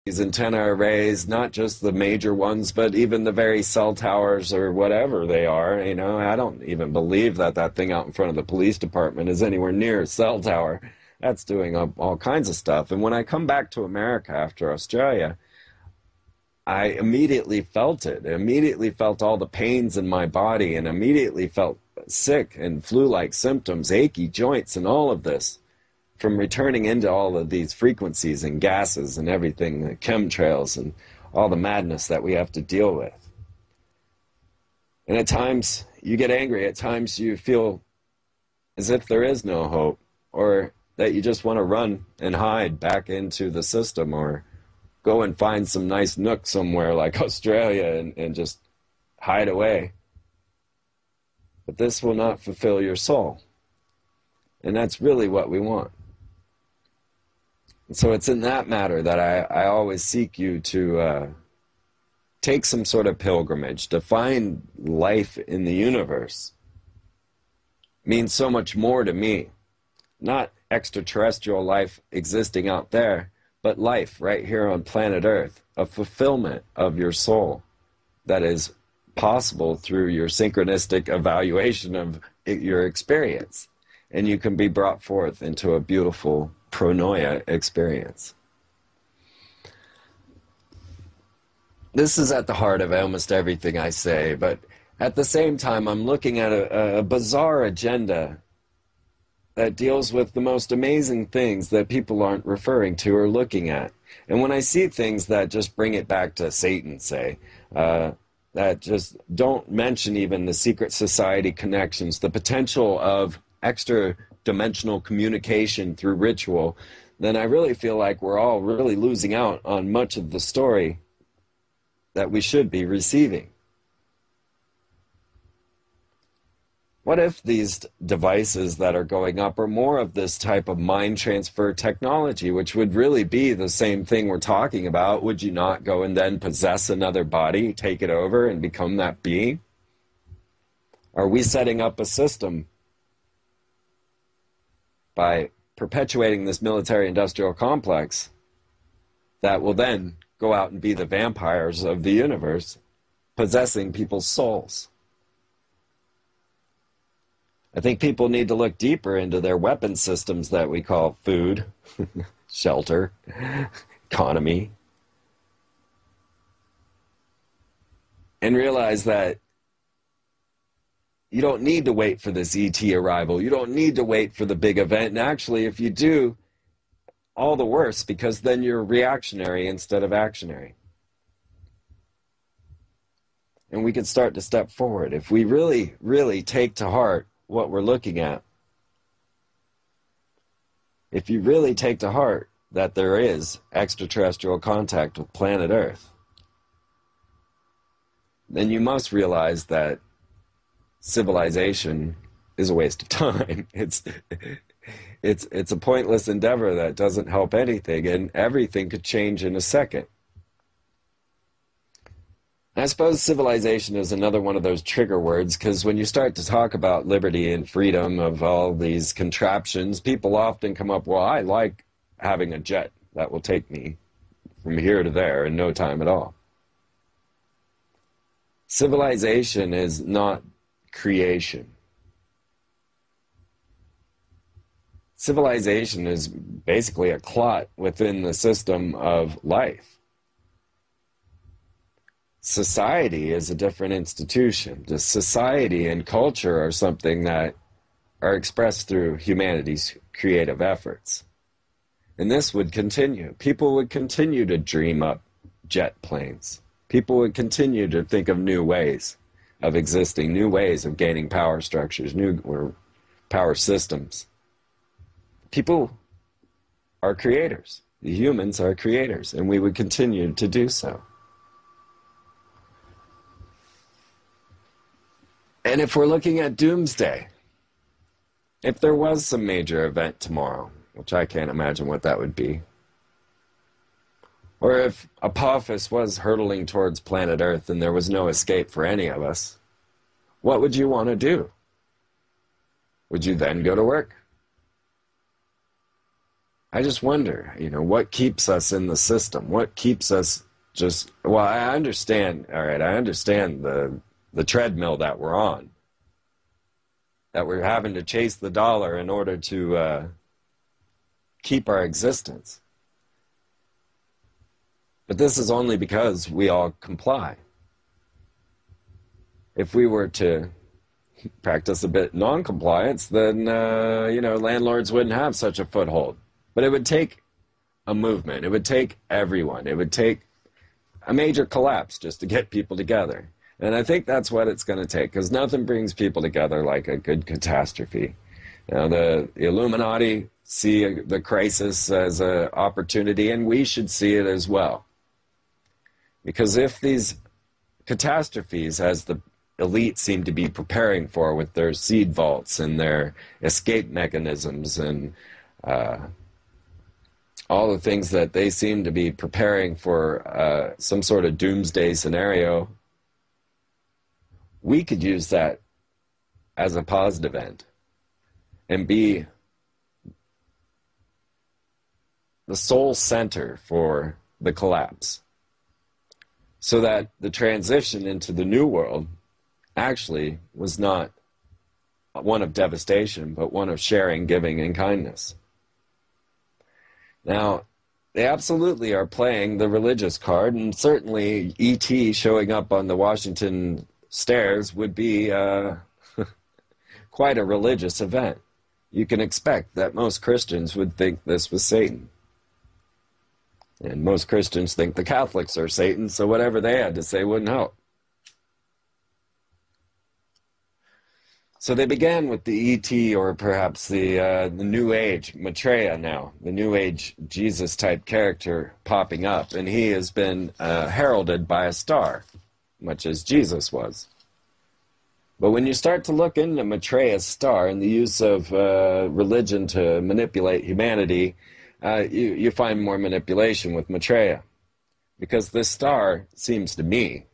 these antenna arrays, not just the major ones, but even the very cell towers or whatever they are. You know, I don't even believe that that thing out in front of the police department is anywhere near a cell tower. That's doing all kinds of stuff. And when I come back to America after Australia, I immediately felt it. I immediately felt all the pains in my body and immediately felt sick and flu-like symptoms, achy joints and all of this from returning into all of these frequencies and gases and everything, the chemtrails and all the madness that we have to deal with. And at times you get angry, at times you feel as if there is no hope, or that you just want to run and hide back into the system, or go and find some nice nook somewhere like Australia and just hide away. But this will not fulfill your soul. And that's really what we want. So it's in that matter that I always seek you to take some sort of pilgrimage to find life in the universe. It means so much more to me. Not extraterrestrial life existing out there, but life right here on planet Earth, a fulfillment of your soul that is possible through your synchronistic evaluation of your experience. And you can be brought forth into a beautiful pronoia experience. This is at the heart of almost everything I say, but at the same time, I'm looking at a bizarre agenda that deals with the most amazing things that people aren't referring to or looking at. And when I see things that just bring it back to Satan, say, that just don't mention even the secret society connections, the potential of extra dimensional communication through ritual, then I really feel like we're all really losing out on much of the story that we should be receiving. What if these devices that are going up are more of this type of mind transfer technology, which would really be the same thing we're talking about? Would you not go and then possess another body, take it over, and become that being? Are we setting up a system by perpetuating this military-industrial complex that will then go out and be the vampires of the universe, possessing people's souls? I think people need to look deeper into their weapon systems that we call food, shelter, economy, and realize that you don't need to wait for this ET arrival. You don't need to wait for the big event. And actually, if you do, all the worse, because then you're reactionary instead of actionary. And we can start to step forward. If we really, really take to heart what we're looking at, if you really take to heart that there is extraterrestrial contact with planet Earth, then you must realize that civilization is a waste of time. It's a pointless endeavor that doesn't help anything, and everything could change in a second. I suppose civilization is another one of those trigger words, because when you start to talk about liberty and freedom of all these contraptions, people often come up, well, I like having a jet that will take me from here to there in no time at all. Civilization is not creation. Civilization is basically a clot within the system of life. Society is a different institution. The society and culture are something that are expressed through humanity's creative efforts. And this would continue. People would continue to dream up jet planes. People would continue to think of new ways of existing, new ways of gaining power structures, new power systems. People are creators. The humans are creators, and we would continue to do so. And if we're looking at doomsday, if there was some major event tomorrow, which I can't imagine what that would be, or if Apophis was hurtling towards planet Earth and there was no escape for any of us, what would you want to do? Would you then go to work? I just wonder, what keeps us in the system? What keeps us just, well, I understand, all right, I understand the treadmill that we're on, that we're having to chase the dollar in order to keep our existence. But this is only because we all comply. If we were to practice a bit non-compliance, then, landlords wouldn't have such a foothold. But it would take a movement. It would take everyone. It would take a major collapse just to get people together. And I think that's what it's going to take, because nothing brings people together like a good catastrophe. The Illuminati see the crisis as an opportunity, and we should see it as well. Because if these catastrophes, as the elite seem to be preparing for with their seed vaults and their escape mechanisms and all the things that they seem to be preparing for some sort of doomsday scenario, we could use that as a positive end and be the sole center for the collapse, so that the transition into the new world actually was not one of devastation, but one of sharing, giving, and kindness. Now, they absolutely are playing the religious card, and certainly E.T. showing up on the Washington stairs would be quite a religious event. You can expect that most Christians would think this was Satan. And most Christians think the Catholics are Satan, so whatever they had to say wouldn't help. So they began with the E.T., or perhaps the New Age Maitreya now, the New Age Jesus-type character popping up, and he has been heralded by a star, much as Jesus was. But when you start to look into Maitreya's star and the use of religion to manipulate humanity, you find more manipulation with Maitreya. Because this star seems to me,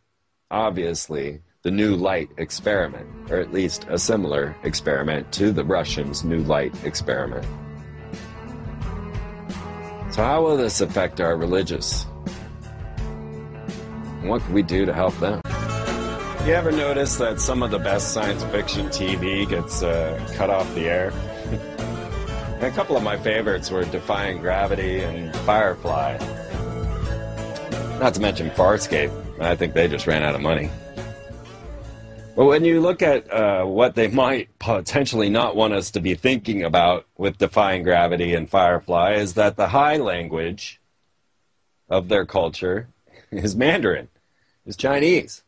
obviously, the New Light experiment, or at least a similar experiment to the Russians' New Light experiment. So how will this affect our religious? And what can we do to help them? You ever notice that some of the best science fiction TV gets cut off the air? And a couple of my favorites were Defying Gravity and Firefly. Not to mention Farscape. I think they just ran out of money. But when you look at what they might potentially not want us to be thinking about with Defying Gravity and Firefly, is that the high language of their culture is Mandarin, is Chinese.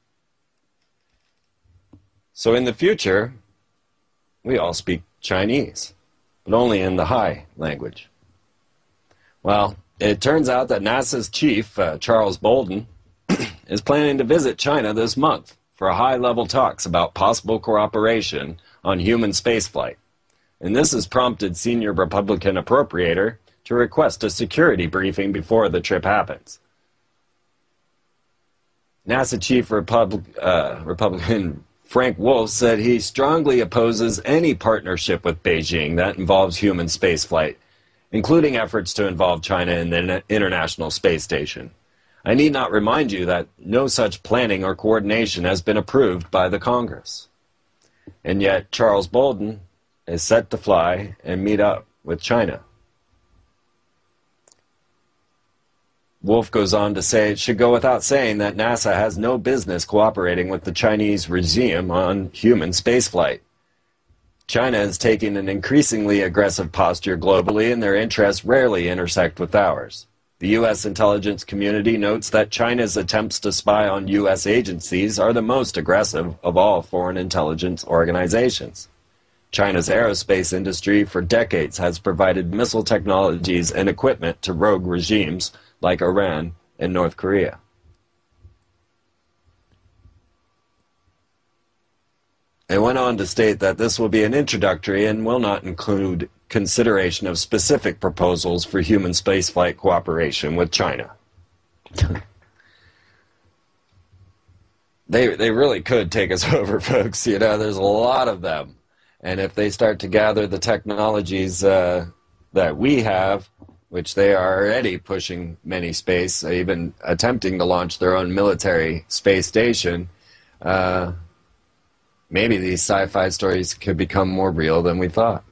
So in the future, we all speak Chinese, but only in the high language. Well, it turns out that NASA's chief, Charles Bolden, is planning to visit China this month for high-level talks about possible cooperation on human spaceflight. And this has prompted senior Republican appropriator to request a security briefing before the trip happens. NASA chief Republican Frank Wolf said he strongly opposes any partnership with Beijing that involves human spaceflight, including efforts to involve China in the International Space Station. I need not remind you that no such planning or coordination has been approved by the Congress. And yet Charles Bolden is set to fly and meet up with China. Wolf goes on to say it should go without saying that NASA has no business cooperating with the Chinese regime on human spaceflight. China is taking an increasingly aggressive posture globally, and their interests rarely intersect with ours. The U.S. intelligence community notes that China's attempts to spy on U.S. agencies are the most aggressive of all foreign intelligence organizations. China's aerospace industry for decades has provided missile technologies and equipment to rogue regimes like Iran and North Korea. They went on to state that this will be an introductory and will not include consideration of specific proposals for human spaceflight cooperation with China. They really could take us over, folks. There's a lot of them. And if they start to gather the technologies that we have, which they are already pushing many space, even attempting to launch their own military space station, maybe these sci-fi stories could become more real than we thought.